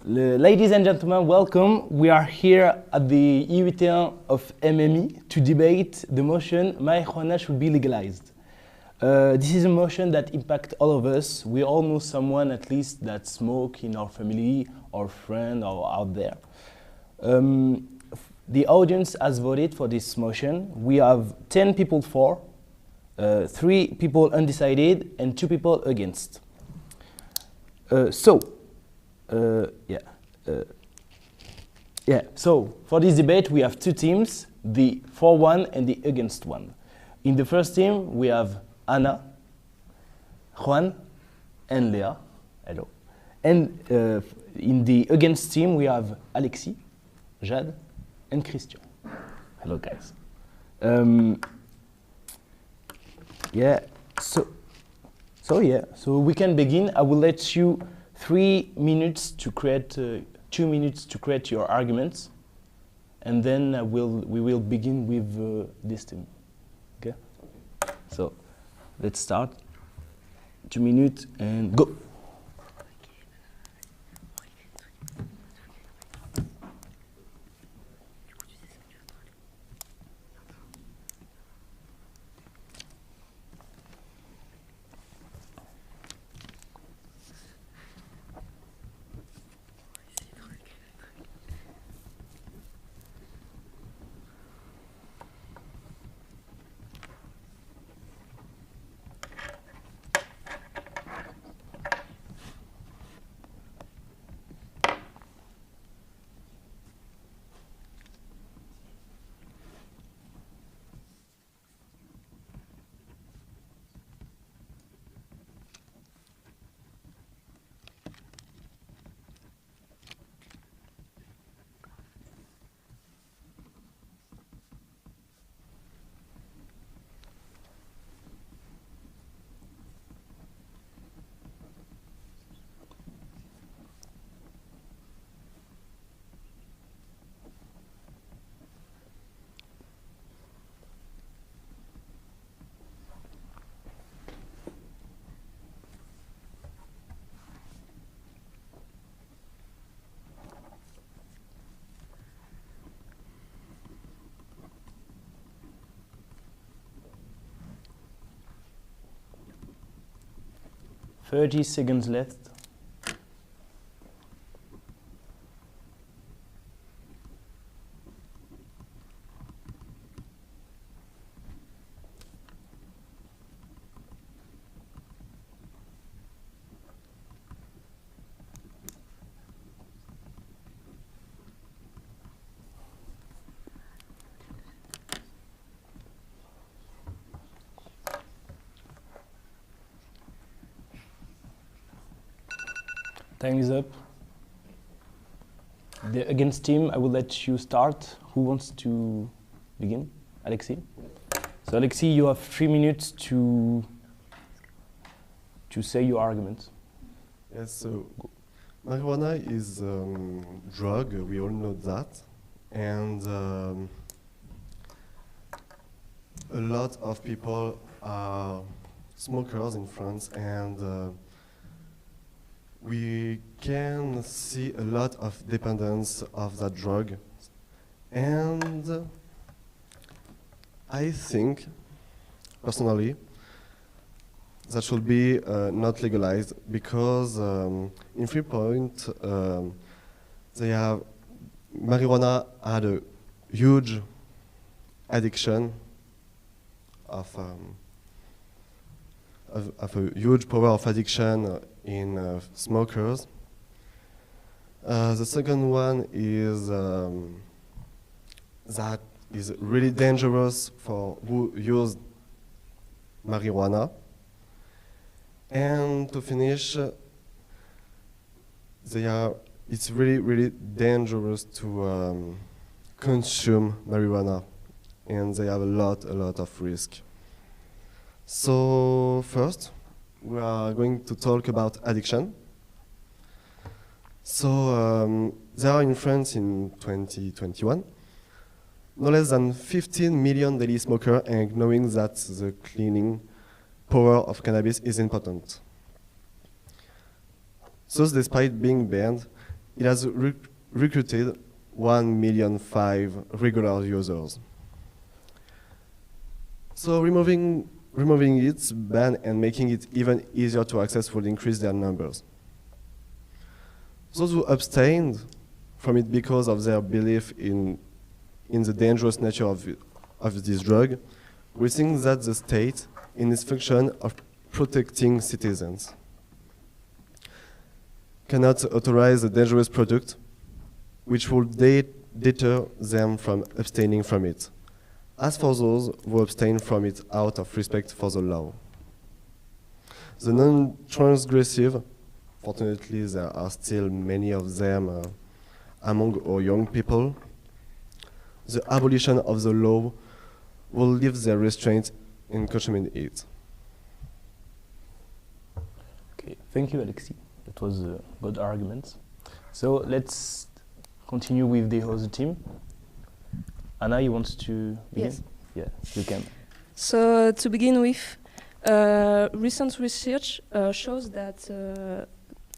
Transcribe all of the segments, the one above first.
Ladies and gentlemen, welcome. We are here at the étudiants of MMI to debate the motion marijuana should be legalized. This is a motion that impacts all of us. We all know someone at least that smoke in our family or friend or out there. The audience has voted for this motion. We have 10 people for, 3 people undecided, and 2 people against. So for this debate, we have 2 teams, the for one and the against one. In the first team, we have Anna, Juan, and Léa. Hello. And in the against team, we have Alexis, Jade, and Christian. Hello, guys. So we can begin. I will let you 3 minutes to create, 2 minutes to create your arguments, and then we will begin with this team. Okay? So let's start. 2 minutes and go. Thirty seconds left. Time is up. The against team, I will let you start. Who wants to begin? Alexis? So Alexis, you have 3 minutes to say your argument. Yes, so marijuana is drug, we all know that. And a lot of people are smokers in France, and we can see a lot of dependence of that drug. And I think, personally, that should be not legalized, because in 3 points, marijuana had a huge addiction of a huge power of addiction in smokers. The second one is that is really dangerous for who use marijuana. And to finish, it's really, really dangerous to consume marijuana, and they have a lot of risk. So first, we are going to talk about addiction. So there are in France in 2021 no less than 15 million daily smokers, and knowing that the cleaning power of cannabis is important. Thus, despite being banned, it has recruited 1.5 million regular users. So removing its ban and making it even easier to access will increase their numbers. Those who abstained from it because of their belief in the dangerous nature of this drug will think that the state, in its function of protecting citizens, cannot authorize a dangerous product which will deter them from abstaining from it, as for those who abstain from it out of respect for the law. The non-transgressive, fortunately there are still many of them among our young people, the abolition of the law will leave their restraint in consuming it. Okay, thank you, Alexis. That was a good argument. So let's continue with the other team. Anna, you want to begin? Yes. Yeah, you can. So to begin with, recent research shows that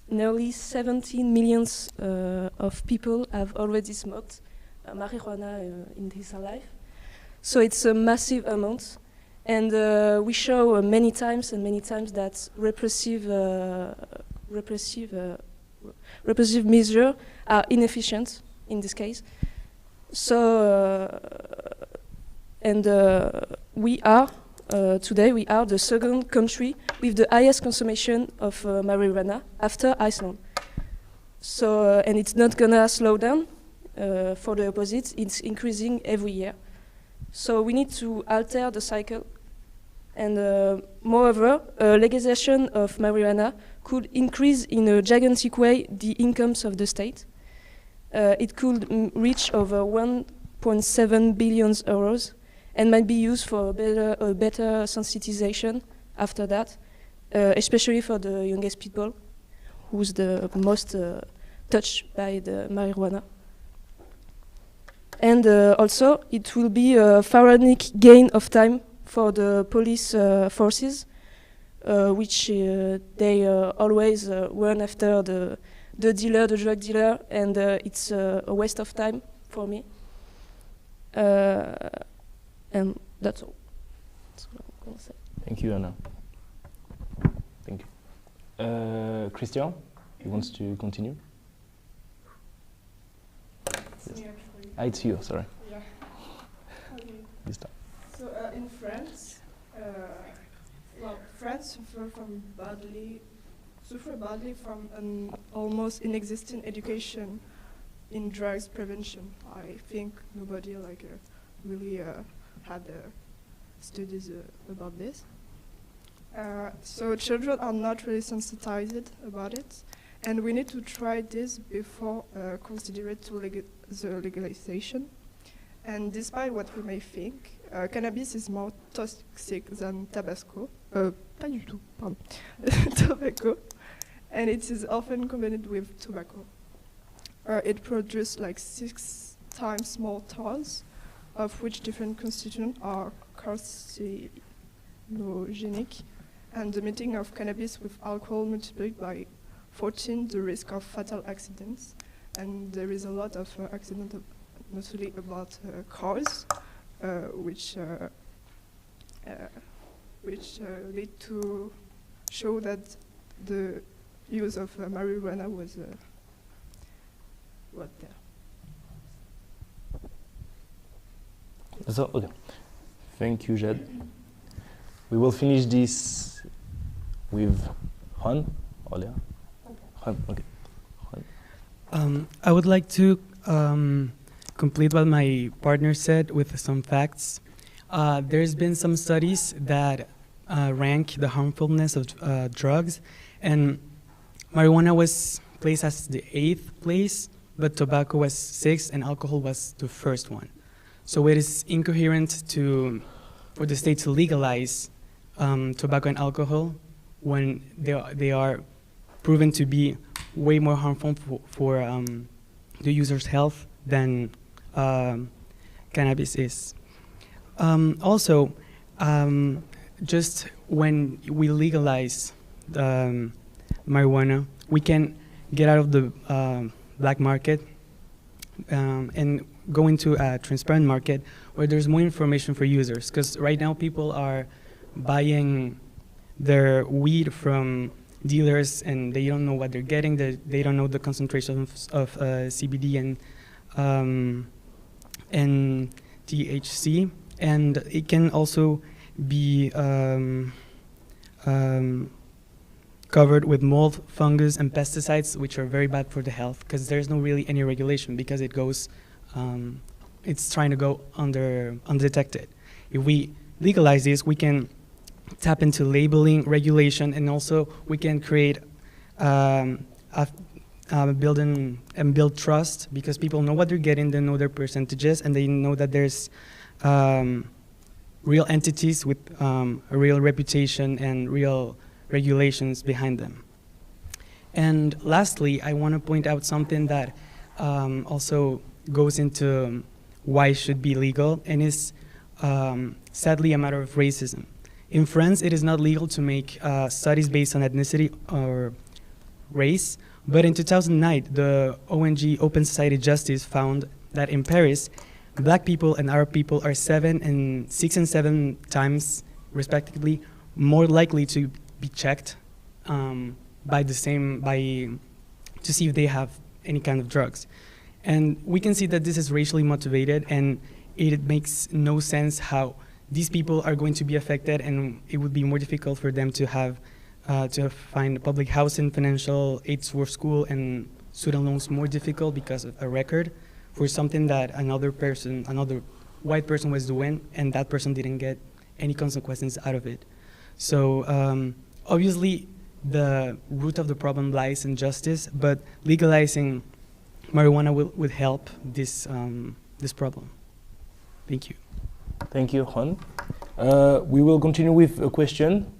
nearly 17 million of people have already smoked marijuana in his life. So it's a massive amount. And we show many times that repressive measures are inefficient in this case. So, we are today the second country with the highest consumption of marijuana after Iceland. So, and it's not gonna slow down. For the opposite, it's increasing every year. So we need to alter the cycle. And moreover, legalization of marijuana could increase in a gigantic way the incomes of the state. It could reach over 1.7 billion euros and might be used for better sensitization after that, especially for the youngest people, who's the most touched by the marijuana. And also, it will be a pharaonic gain of time for the police forces, which they always run after the drug dealer, and it's a waste of time for me. And that's all. That's what I'm gonna say. Thank you, Anna. Thank you. Christian, you want to continue? Yes. It's you, sorry. Yeah. Okay. This time. So in France, France suffer badly from an almost inexistent education in drugs prevention. I think nobody really had studies about this. So children are not really sensitized about it, and we need to try this before consider it the legalization. And despite what we may think, cannabis is more toxic than tobacco. Pas du tout, pardon. Tobacco. And it is often combined with tobacco. It produces 6 times more tolls, of which different constituents are carcinogenic. And the mixing of cannabis with alcohol multiplied by 14 the risk of fatal accidents. And there is a lot of accidents, not only about cars, which lead to show that the use of marijuana was there. So, okay. Thank you, Jed. We will finish this with Juan. Juan, okay. Juan. I would like to complete what my partner said with some facts. There's been some studies that rank the harmfulness of drugs, and marijuana was placed as the 8th place, but tobacco was 6th and alcohol was the first one. So it is incoherent for the state to legalize tobacco and alcohol when they are proven to be way more harmful for the user's health than cannabis is. Also, just when we legalize marijuana, we can get out of black market and go into a transparent market where there's more information for users. Because right now people are buying their weed from dealers and they don't know what they're getting. They don't know the concentration of CBD and THC. And it can also be covered with mold, fungus, and pesticides, which are very bad for the health, because there's no really any regulation, because it goes, it's trying to go undetected. If we legalize this, we can tap into labeling, regulation, and also we can create build trust, because people know what they're getting, they know their percentages, and they know that there's real entities with a real reputation and real regulations behind them. And lastly, I want to point out something that also goes into why it should be legal, and is sadly a matter of racism. In France, it is not legal to make studies based on ethnicity or race, but in 2009, the ONG Open Society Justice found that in Paris, black people and Arab people are 6 and 7 times, respectively, more likely to be checked to see if they have any kind of drugs. And we can see that this is racially motivated, and it makes no sense how these people are going to be affected, and it would be more difficult for them to have to find public housing, financial aids for school, and student loans more difficult because of a record for something that another white person was doing, and that person didn't get any consequences out of it. So obviously the root of the problem lies in justice, but legalizing marijuana would help this problem. Thank you. Thank you, Juan. We will continue with a question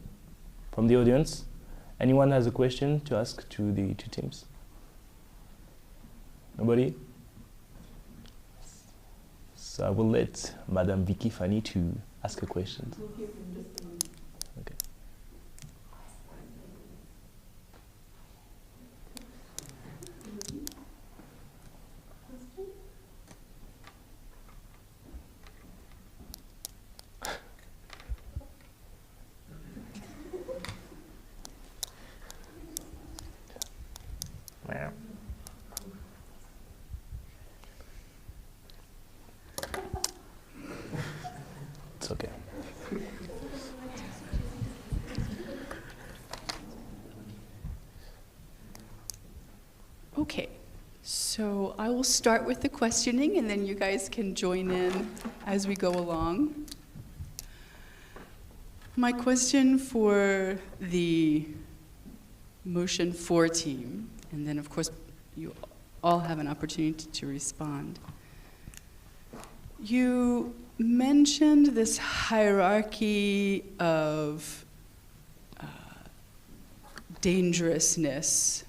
from the audience. Anyone has a question to ask to the two teams? Nobody? So I will let Madame Vicky Fanny to ask a question. Okay. It's okay. Okay, so I will start with the questioning, and then you guys can join in as we go along. My question for the motion 4 team, and then of course you all have an opportunity to respond. You mentioned this hierarchy of dangerousness.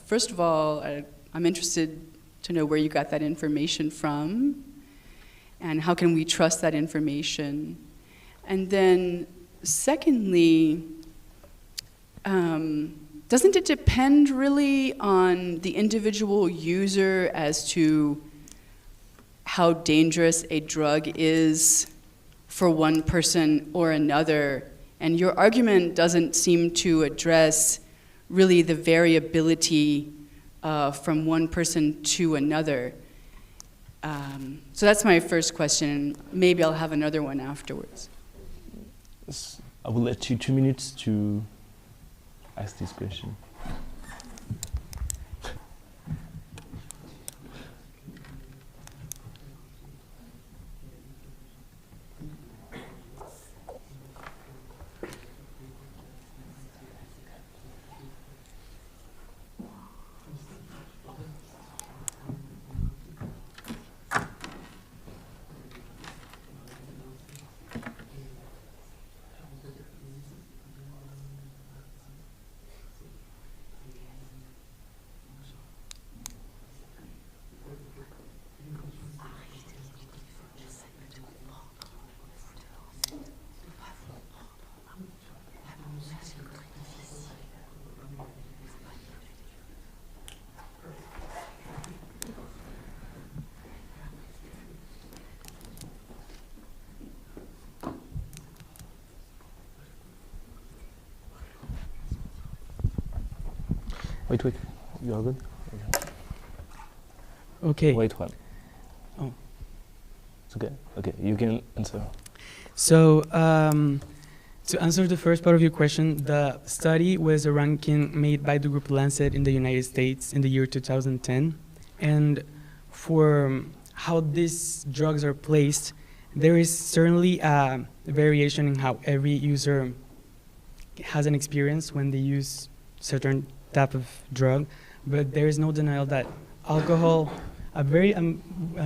First of all, I'm interested to know where you got that information from, and how can we trust that information? And then secondly, doesn't it depend really on the individual user as to how dangerous a drug is for one person or another? And your argument doesn't seem to address really the variability from one person to another. So that's my first question. Maybe I'll have another one afterwards. I will let you 2 minutes to ask this question. Wait, you are good? Okay. Wait one. Oh. It's okay. Okay, you can answer. So, to answer the first part of your question, the study was a ranking made by the group Lancet in the United States in the year 2010. And for how these drugs are placed, there is certainly a variation in how every user has an experience when they use certain type of drug, but there is no denial that alcohol, a very a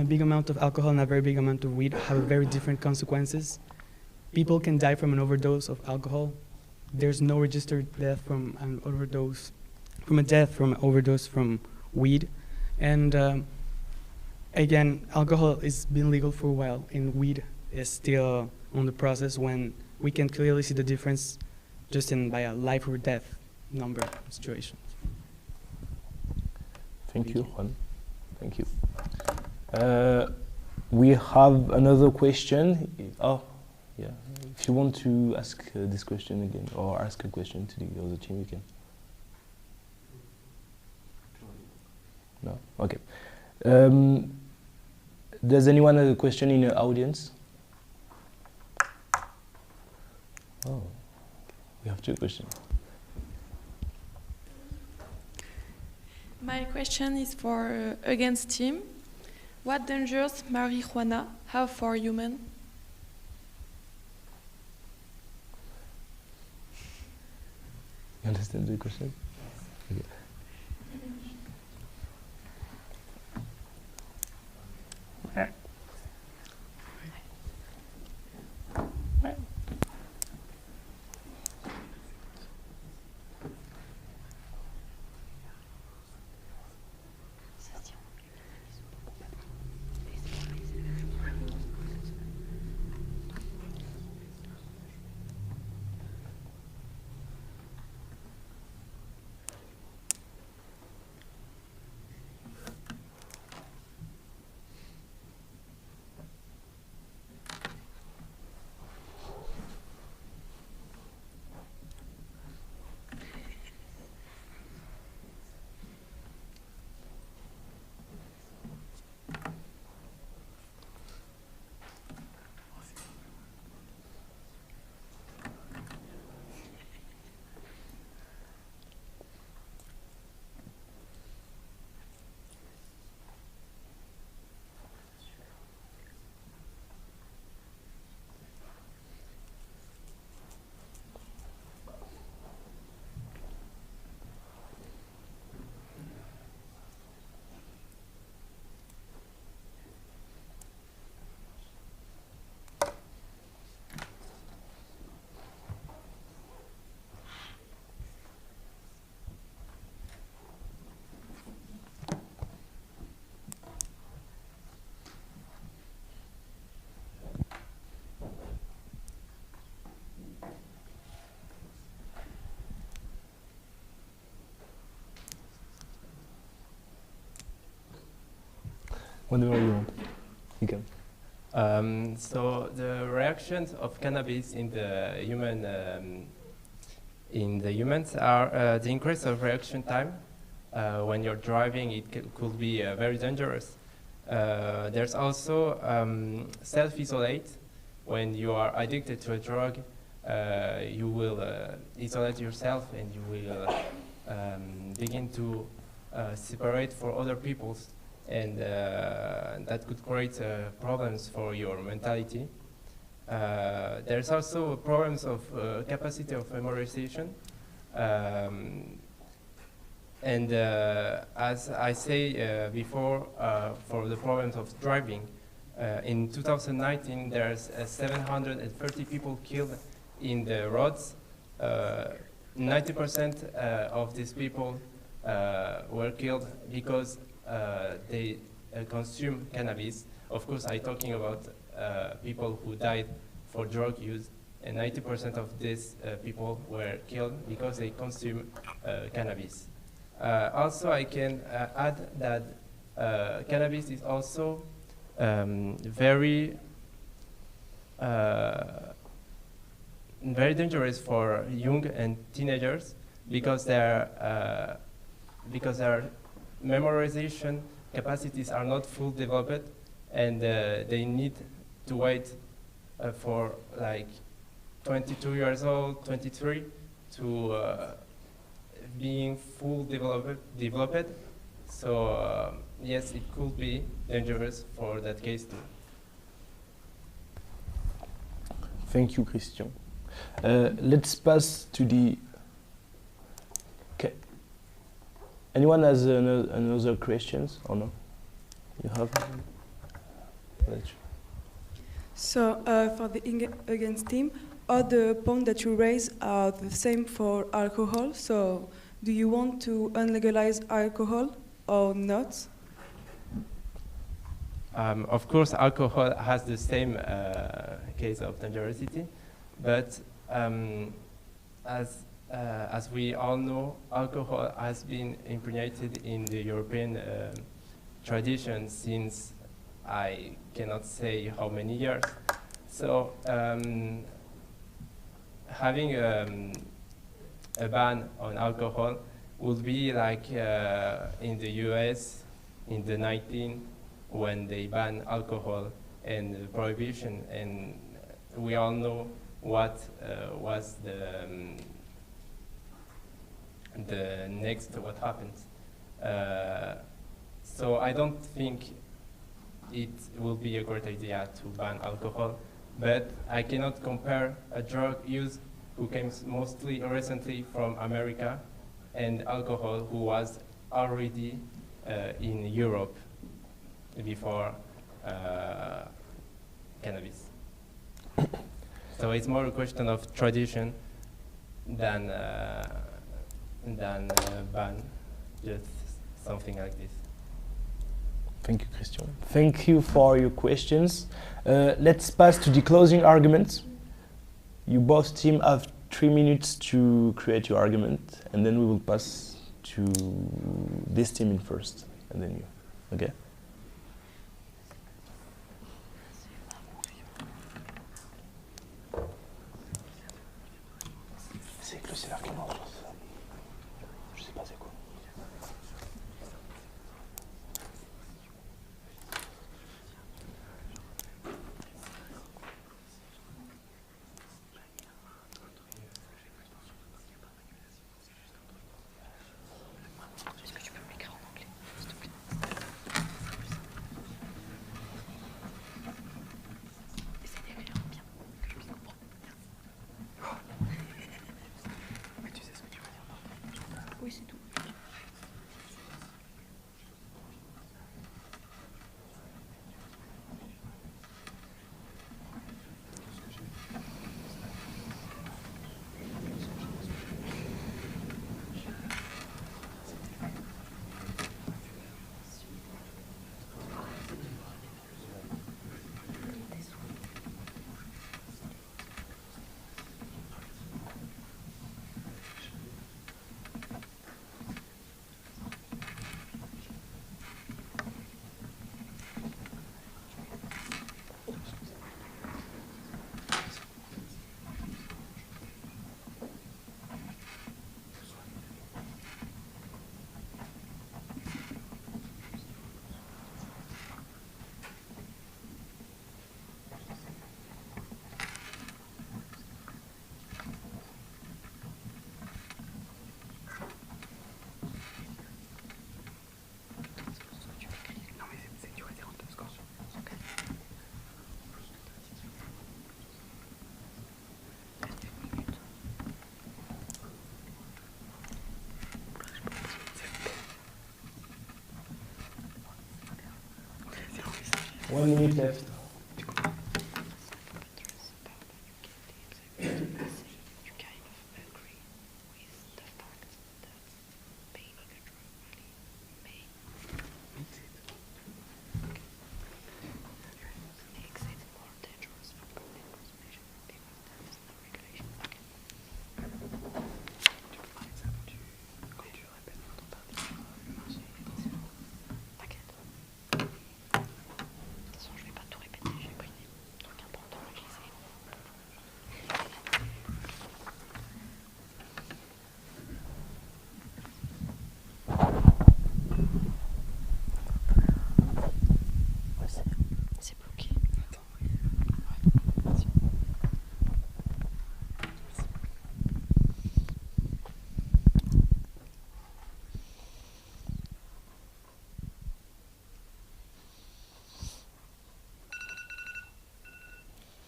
big amount of alcohol and a very big amount of weed have very different consequences. People can die from an overdose of alcohol. There's no registered death from an overdose, from weed. And again, alcohol has been legal for a while, and weed is still on the process, when we can clearly see the difference just by a life or death number situation. Thank you, Juan. Thank you. We have another question. Oh, yeah. If you want to ask this question again, or ask a question to the other team, you can. No? Okay. Does anyone have a question in the audience? Oh, we have two questions. My question is for against team. What dangers marijuana have for humans? You understand the question? Okay. Whenever you want, you can. So the reactions of cannabis in the humans are the increase of reaction time. When you're driving, it could be very dangerous. There's also self-isolate. When you are addicted to a drug, you will isolate yourself, and you will begin to separate for other people. And that could create problems for your mentality. There's also problems of capacity of memorization. And as I say before, for the problems of driving, in 2019 there's 730 people killed in the roads. 90% of these people were killed because they consume cannabis. Of course, I'm talking about people who died for drug use, and 90% of these people were killed because they consume cannabis. Also, I can add that cannabis is also very dangerous for young and teenagers, because they're because their memorization capacities are not full developed, and they need to wait for like 22 years old, 23, to being full developed. So yes, it could be dangerous for that case too. Thank you, Christian. Let's pass to the... Okay. Anyone has another questions or no? You have? So for the against team, all the points that you raise are the same for alcohol. So do you want to unlegalize alcohol or not? Of course, alcohol has the same case of dangerosity, but as we all know, alcohol has been impregnated in the European tradition since I cannot say how many years. So having a ban on alcohol would be like in the US in the 19 when they ban alcohol and prohibition, and we all know what was the next what happens. So I don't think it will be a great idea to ban alcohol, but I cannot compare a drug use who came mostly recently from America and alcohol who was already in Europe before cannabis. So it's more a question of tradition than ban, just something like this. Thank you, Christian. Thank you for your questions. Let's pass to the closing arguments. You both team have 3 minutes to create your argument, and then we will pass to this team in first, and then you. Okay? C'est l'argument. Je sais pas c'est quoi. Est-ce que tu peux me l'écrire en anglais, s'il te plaît? Essaye d'écrire bien, que je puisse comprendre. Mais tu sais ce que tu veux dire? Oui, c'est tout. One minute left. Je vais pas tout répéter.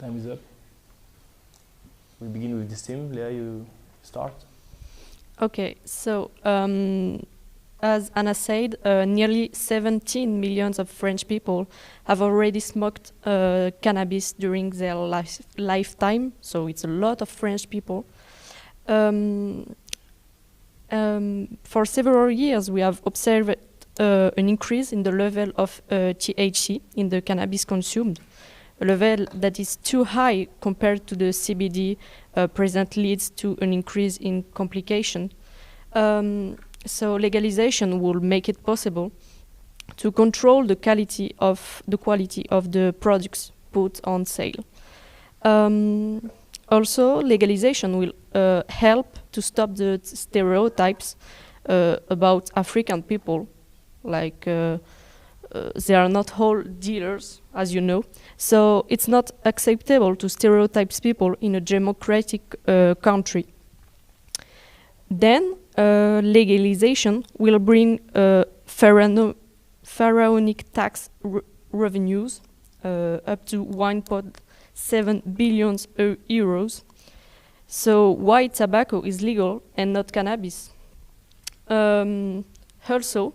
Time is up. We begin with this team. Leah, you start. Okay, so as Anna said, nearly 17 million of French people have already smoked cannabis during their lifetime, so it's a lot of French people. For several years, we have observed an increase in the level of THC in the cannabis consumed, a level that is too high compared to the CBD present leads to an increase in complication. So legalization will make it possible to control the quality of the products put on sale. Also, legalization will help to stop the stereotypes about African people, like they are not all dealers, as you know. So it's not acceptable to stereotype people in a democratic country. Then legalization will bring pharaonic tax revenues up to 1.7 billion euros. So why tobacco is legal and not cannabis? Also,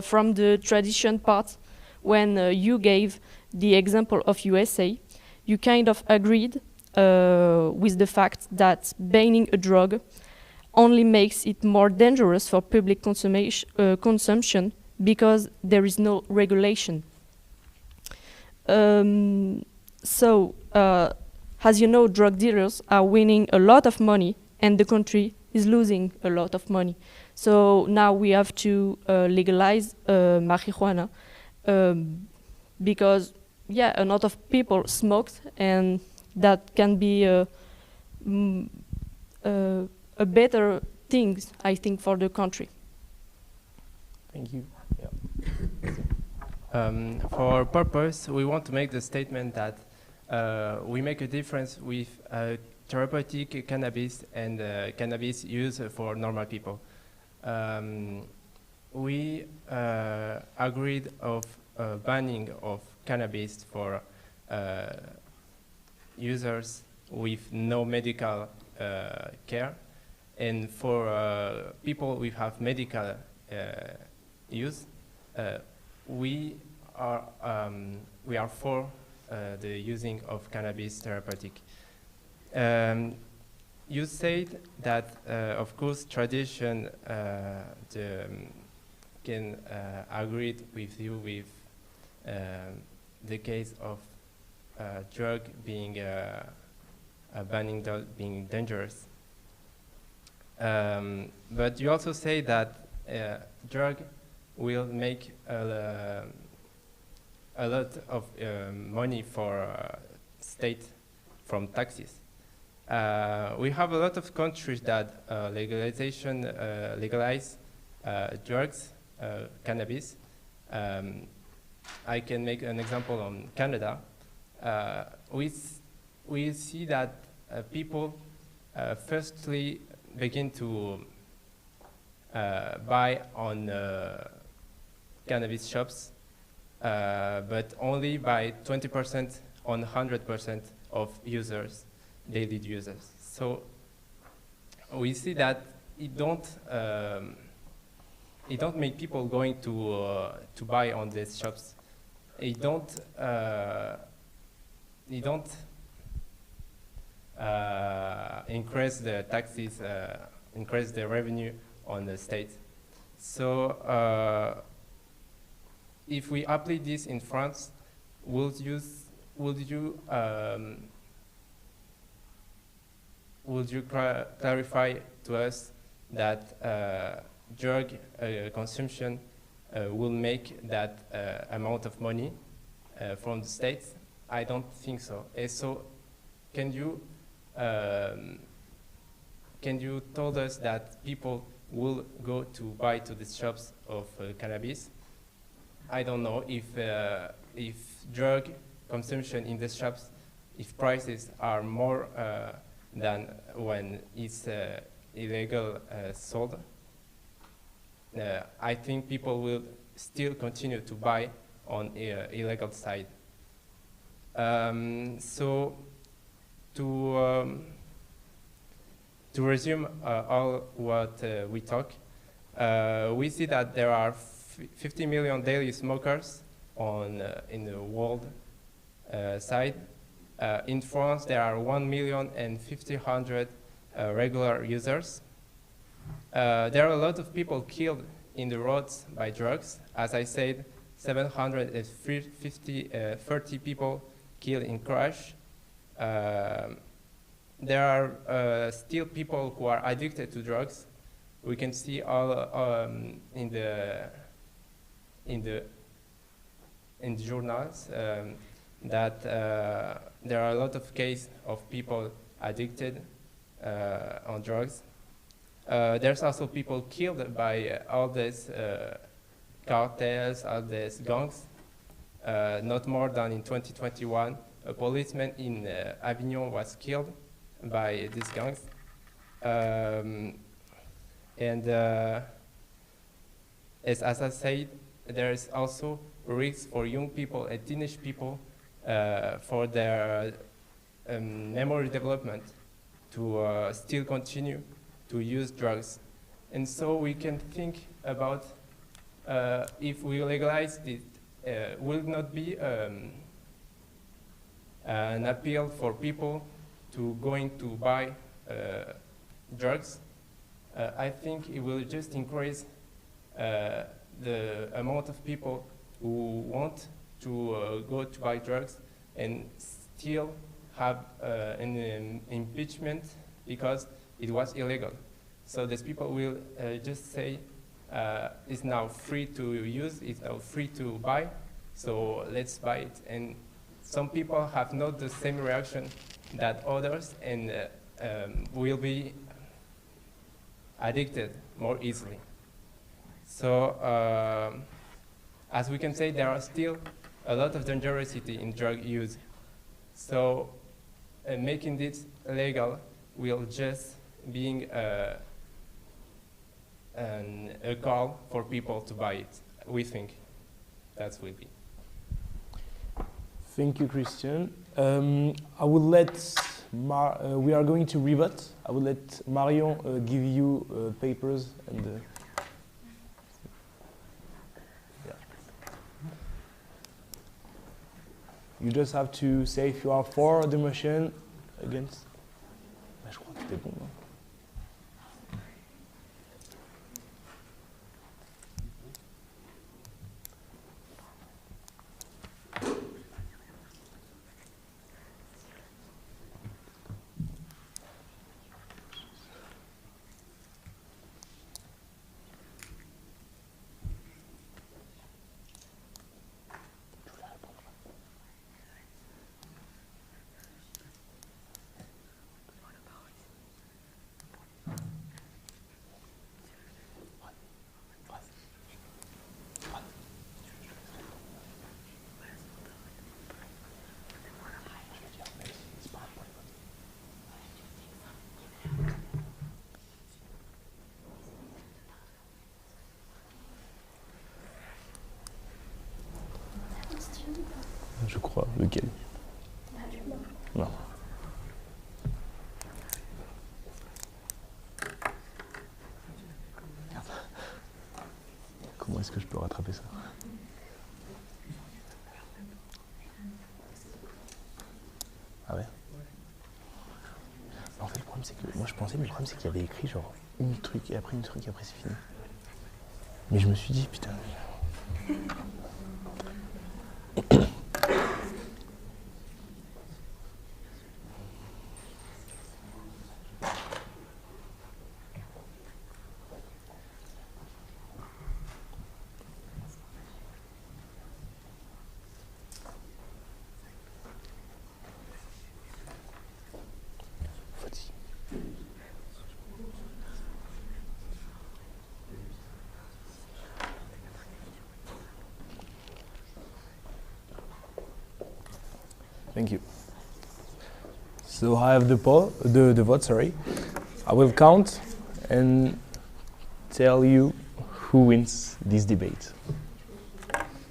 from the tradition part, when you gave the example of USA, you kind of agreed with the fact that banning a drug only makes it more dangerous for public consumption because there is no regulation. So, as you know, drug dealers are winning a lot of money and the country is losing a lot of money. So now we have to legalize marijuana because, yeah, a lot of people smoked, and that can be a better thing, I think, for the country. Thank you. Yeah. For our purpose, we want to make the statement that we make a difference with therapeutic cannabis and cannabis used for normal people. We agreed of banning of cannabis for users with no medical care, and for people who have medical use. We are for the using of cannabis therapeutic. You said that, of course, tradition can agree with you with the case of drug being banning being dangerous. But you also say that drug will make a lot of money for state from taxes. We have a lot of countries that legalize drugs, cannabis. I can make an example on Canada. We see that people firstly begin to buy on cannabis shops, but only by 20% on 100% of users, daily users. So we see that it don't make people going to buy on these shops. It don't increase the taxes, increase the revenue on the state. So if we apply this in France, would you clarify to us that drug consumption will make that amount of money from the states? I don't think so. And so, can you tell us that people will go to buy to the shops of cannabis? I don't know if drug consumption in the shops, if prices are more than when it's illegal sold. I think people will still continue to buy on illegal side. So to resume all what we talk, we see that there are 50 million daily smokers in the world side. In France, there are 1,050,000 regular users. There are a lot of people killed in the roads by drugs. As I said, 730 people killed in crash. There are still people who are addicted to drugs. We can see all in the journals that there are a lot of cases of people addicted on drugs. There's also people killed by all these cartels, all these gangs. Not more than in 2021, a policeman in Avignon was killed by these gangs. As I said, there is also risk for young people and teenage people for their memory development to still continue to use drugs. And so we can think about if we legalize it, will not be an appeal for people to going to buy drugs. I think it will just increase the amount of people who want to go to buy drugs and still have an impeachment because it was illegal. So these people will just say it's now free to use, it's now free to buy, so let's buy it. And some people have not the same reaction that others and will be addicted more easily. So as we can say, there are still a lot of dangerosity in drug use. So making this legal will just being a call for people to buy it. We think that will be. Thank you, Christian. I will let we are going to rebut. I will let Marion give you papers and. Yeah. You just have to say if you are for the motion, against. Je crois que c'était bon. Non? Je crois. Lequel? Non. Comment est-ce que je peux rattraper ça? Ah ouais? En fait, le problème, c'est que moi je pensais, mais le problème, c'est qu'il y avait écrit genre une truc et après une truc et après c'est fini. Mais je me suis dit, putain. Thank you. So I have the vote, sorry. I will count and tell you who wins this debate.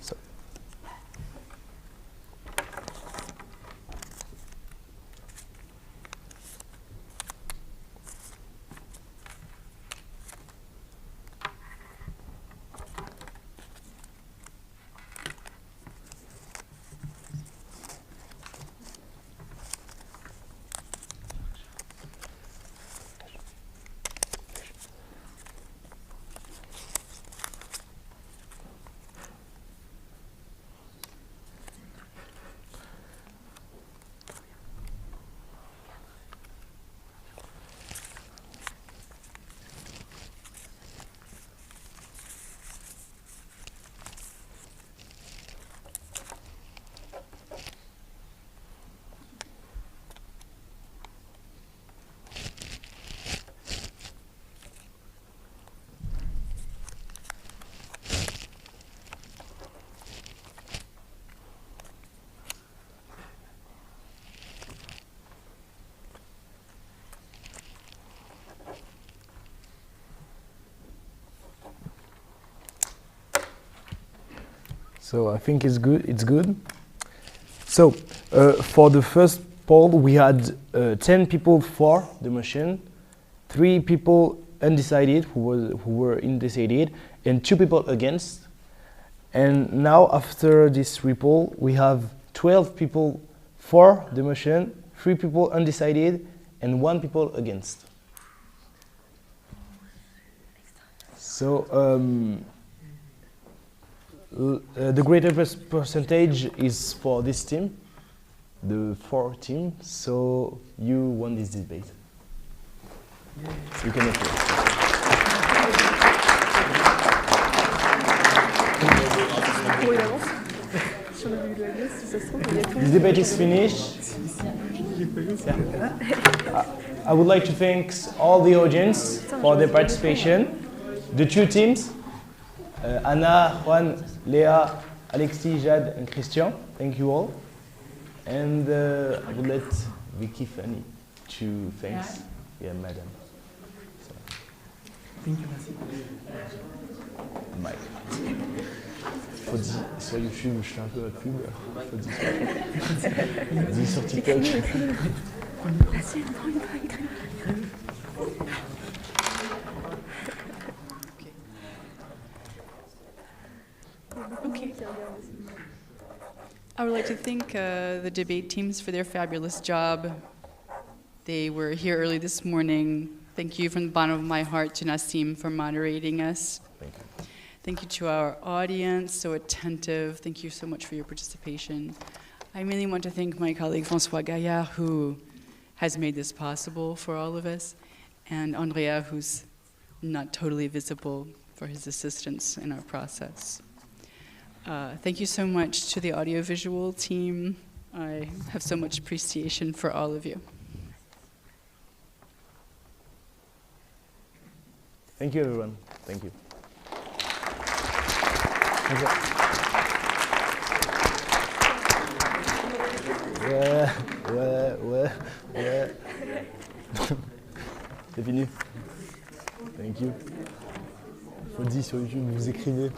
So. So I think it's good. It's good. So for the first poll, we had 10 people for the motion, 3 people undecided who were undecided, and 2 people against. And now after this repoll, we have 12 people for the motion, 3 people undecided, and 1 people against. So the greater percentage is for this team, the 4 team. So you won this debate. So you can applaud. This debate is finished. I would like to thank all the audience for their participation. The 2 teams, Anna, Juan, Léa, Alexis, Jade, and Christian. Thank you all. And I would let Vicky Fanny to thank. Yeah, madam. So. Thank you, merci. Mike. Faut dire sur YouTube, je fais un peu la pub. Faut dire dis sur TikTok. Okay. I would like to thank the debate teams for their fabulous job. They were here early this morning. Thank you from the bottom of my heart to Nassim for moderating us. Thank you. Thank you to our audience, so attentive. Thank you so much for your participation. I really want to thank my colleague François Gaillard, who has made this possible for all of us, and Andrea, who's not totally visible, for his assistance in our process. Thank you so much to the audiovisual team. I have so much appreciation for all of you. Thank you, everyone. Thank you. Ouais. C'est fini. Thank you. Faut dire sur YouTube, vous écrivez.